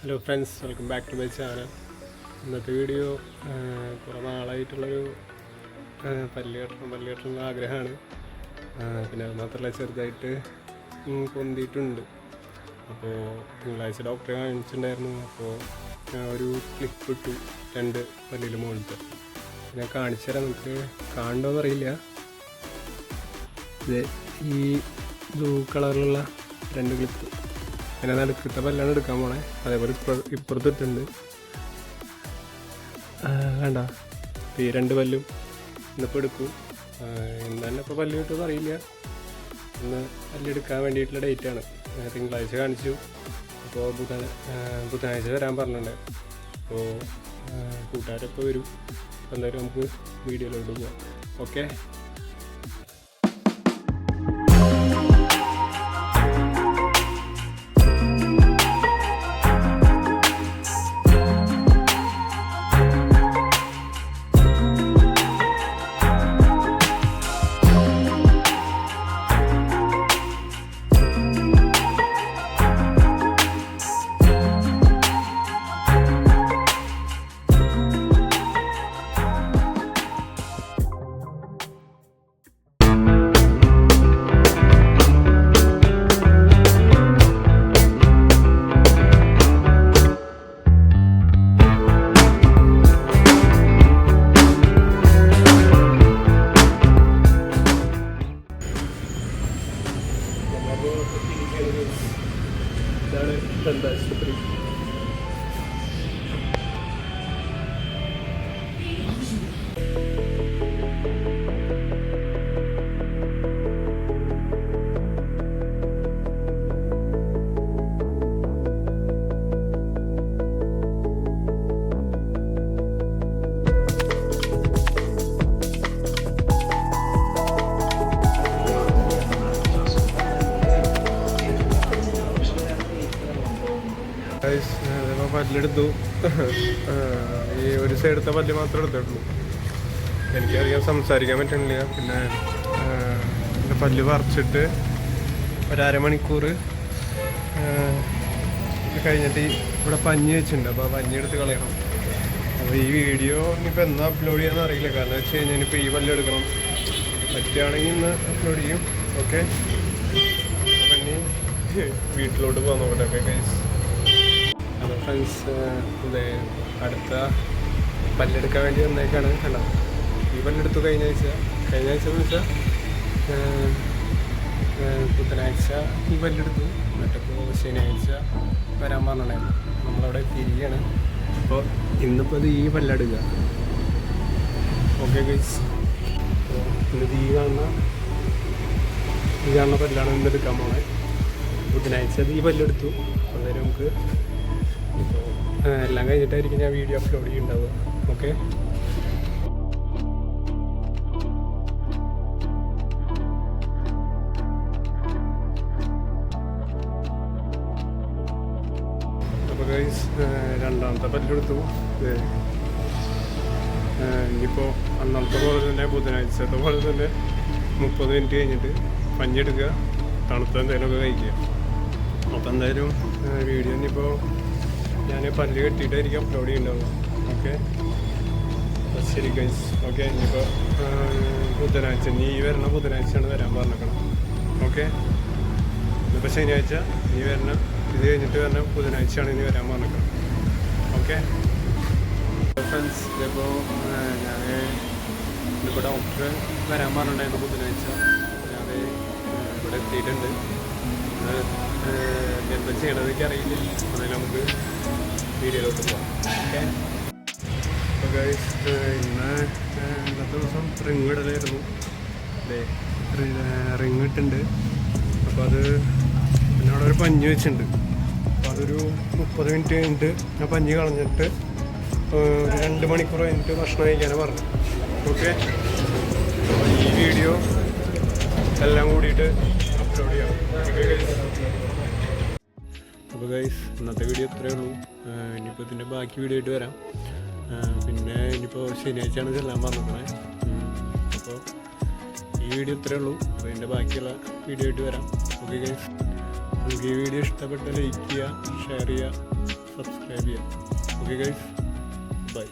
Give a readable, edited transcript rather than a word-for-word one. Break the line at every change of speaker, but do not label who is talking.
Hello friends, welcome back to my channel. ഇന്നത്തെ video കുറേ നാളായിട്ടുള്ളൊരു പല്ല് കെട്ടണം ആഗ്രഹമാണ്. പിന്നെ അത് മാത്രമല്ല, ചെറുതായിട്ട് പൊന്തിയിട്ടുണ്ട്. അപ്പോൾ തിങ്കളാഴ്ച ഡോക്ടറെ കാണിച്ചിട്ടുണ്ടായിരുന്നു. അപ്പോൾ ഒരു ക്ലിപ്പ് ഇട്ടു 2 പല്ലിൽ മുകളിലത്തെ. ഞാൻ കാണിച്ചു തരാം, നിങ്ങൾക്ക് കാണുന്നുണ്ടോയെന്ന് അറിയില്ല. ഇത് ഈ ബ്ലൂ കളറിലുള്ള 2 ക്ലിപ്പ്. പിന്നെ നടുക്കത്തെ പല്ലാണ് എടുക്കാൻ പോണേ. അതേപോലെ ഇപ്പുറത്തിട്ടുണ്ട്. വേണ്ട, ഈ 2 പല്ലും ഇന്നിപ്പോൾ എടുക്കും. ഇന്ന് തന്നെ ഇപ്പോൾ പല്ല് കിട്ടുമെന്ന് അറിയില്ല. ഇന്ന് പല്ലെടുക്കാൻ വേണ്ടിയിട്ടുള്ള ഡേറ്റാണ്. തിങ്കളാഴ്ച കാണിച്ചു. അപ്പോൾ ബുധനാഴ്ച വരാൻ പറഞ്ഞിട്ടുണ്ട്. അപ്പോൾ കൂട്ടുകാരപ്പോൾ വരും. എന്തായാലും നമുക്ക് വീഡിയോയിലോട്ട് പോകാം. ഓക്കെ. ഇതാണ് ദന്താശുപത്രി. പല്ലെടുത്തു. ഈ ഒരു സൈഡത്തെ പല്ല് മാത്രമേ എടുത്തിട്ടുള്ളൂ. എനിക്കധികം സംസാരിക്കാൻ പറ്റണില്ല. പിന്നെ എൻ്റെ പല്ല് പറിച്ചിട്ട് ഒരു കഴിഞ്ഞിട്ട് ഇവിടെ പഞ്ഞി വെച്ചിട്ടുണ്ട്. അപ്പോൾ ആ പഞ്ഞി എടുത്ത് കളയണം. അപ്പോൾ ഈ വീഡിയോ ഇനിയിപ്പോൾ എന്നാ അപ്ലോഡ് ചെയ്യാന്ന് അറിയില്ല. കാരണം വെച്ച് കഴിഞ്ഞാൽ ഇനിയിപ്പോൾ ഈ പല്ല് എടുക്കണം. പറ്റുകയാണെങ്കിൽ ഇന്ന് അപ്ലോഡ് ചെയ്യും. ഓക്കെ. അപ്പം ഇനി വീട്ടിലോട്ട് പോകാൻ നോക്കട്ടെ. Okay guys. ഹലോ ഫ്രണ്ട്സ്, ഇത് അടുത്ത പല്ലെടുക്കാൻ വേണ്ടി വന്നേക്കാണ്. കണ്ടോ, ഈ പല്ലെടുത്തു കഴിഞ്ഞ ആഴ്ച എന്ന് വെച്ചാൽ ബുധനാഴ്ച ഈ പല്ലെടുത്തു. എന്നിട്ടിപ്പോൾ ശനിയാഴ്ച വരാൻ പറഞ്ഞിട്ടുണ്ടായിരുന്നു. നമ്മളവിടെ തിരികെയാണ്. അപ്പോൾ ഇന്നിപ്പോൾ ഇത് ഈ പല്ലെടുക്കുക. Okay guys. അപ്പോൾ ഇന്നത് ഈ കാണുന്ന പല്ലാണ് ഇന്ന് എടുക്കാൻ പോണേ. ബുധനാഴ്ച അത് ഈ പല്ലെടുത്തു. അന്നേരം നമുക്ക് ഇപ്പോൾ എല്ലാം കഴിഞ്ഞിട്ടായിരിക്കും ഞാൻ വീഡിയോ അപ്ലോഡ് ചെയ്യുന്നുണ്ടാവുക. ഓക്കെ. അപ്പോൾ ഗൈസ്, രണ്ടാമത്തെ പല്ലെടുത്തു. ഇനിയിപ്പോൾ അന്നത്തെ പോലെ തന്നെ ബുധനാഴ്ചത്തെ പോലെ തന്നെ 30 മിനിറ്റ് കഴിഞ്ഞിട്ട് പഞ്ഞെടുക്കുക, തണുത്ത എന്തെങ്കിലുമൊക്കെ കഴിക്കുക. അപ്പോൾ എന്തായാലും വീഡിയോ ഇനിയിപ്പോൾ ഞാൻ പല്ല് കെട്ടിയിട്ടായിരിക്കും അപ്ലോഡ് ചെയ്യുന്നുണ്ടാവുക. ഓക്കെ. ശരി ഗൈസ്. ഓക്കെ. ഇനിയിപ്പോൾ ബുധനാഴ്ച, ഈ വരുന്ന ബുധനാഴ്ചയാണ് വരാൻ പറഞ്ഞേക്കണം. ഓക്കെ. ഇന്നിപ്പോൾ ശനിയാഴ്ച, ഇത് കഴിഞ്ഞിട്ട് വരുന്ന ബുധനാഴ്ചയാണ് ഇനി വരാൻ പറഞ്ഞേക്കണം. Okay friends. ഇതിപ്പോൾ ഞാൻ ഇന്നിപ്പോൾ ഡോക്ടർ വരാൻ പറഞ്ഞിട്ടുണ്ടായിരുന്നു ബുധനാഴ്ച. ഞാൻ ഇവിടെ എത്തിയിട്ടുണ്ട്. എന്താ ചെയ്യണമെന്നൊക്കെ അറിയില്ല. അതായത് നമുക്ക് വീഡിയോയിലോട്ട് പോകാം. ഓക്കെ. അപ്പോൾ ഗൈസ്, ഇന്നത്തെ ദിവസം റിങ് ഇടലായിരുന്നു. അല്ലേ, റിങ് ഇട്ടുണ്ട്. അപ്പോൾ അത് പിന്നെ അവിടെ ഒരു പഞ്ഞി വെച്ചിട്ടുണ്ട്. അപ്പോൾ അതൊരു 30 മിനിറ്റ് കഴിഞ്ഞിട്ട് ആ പഞ്ഞി കളഞ്ഞിട്ട് ഒരു 2 മണിക്കൂർ കഴിഞ്ഞിട്ട് ഭക്ഷണം കഴിക്കാനാണ് പറഞ്ഞത്. ഓക്കെ. അപ്പോൾ ഈ വീഡിയോ എല്ലാം കൂടിയിട്ട് അപ്ലോഡ് ചെയ്യാം. അപ്പോൾ ഗൈസ്, ഇന്നത്തെ വീഡിയോ ഇത്രയേ ഉള്ളൂ. ഇനിയിപ്പോൾ ഇതിൻ്റെ ബാക്കി വീഡിയോ ആയിട്ട് വരാം. പിന്നെ ഇനിയിപ്പോൾ ശനിയാഴ്ചയാണ് ചെല്ലാൻ പറഞ്ഞിരിക്കണേ. അപ്പോൾ ഈ വീഡിയോ ഇത്രയേ ഉള്ളൂ. അപ്പോൾ ഇതിൻ്റെ ബാക്കിയുള്ള വീഡിയോ ആയിട്ട് വരാം. ഓക്കെ ഗൈസ്, നിങ്ങൾക്ക് ഈ വീഡിയോ ഇഷ്ടപ്പെട്ട ലൈക്ക് ചെയ്യുക, ഷെയർ ചെയ്യുക, സബ്സ്ക്രൈബ് ചെയ്യാം. Okay guys, by.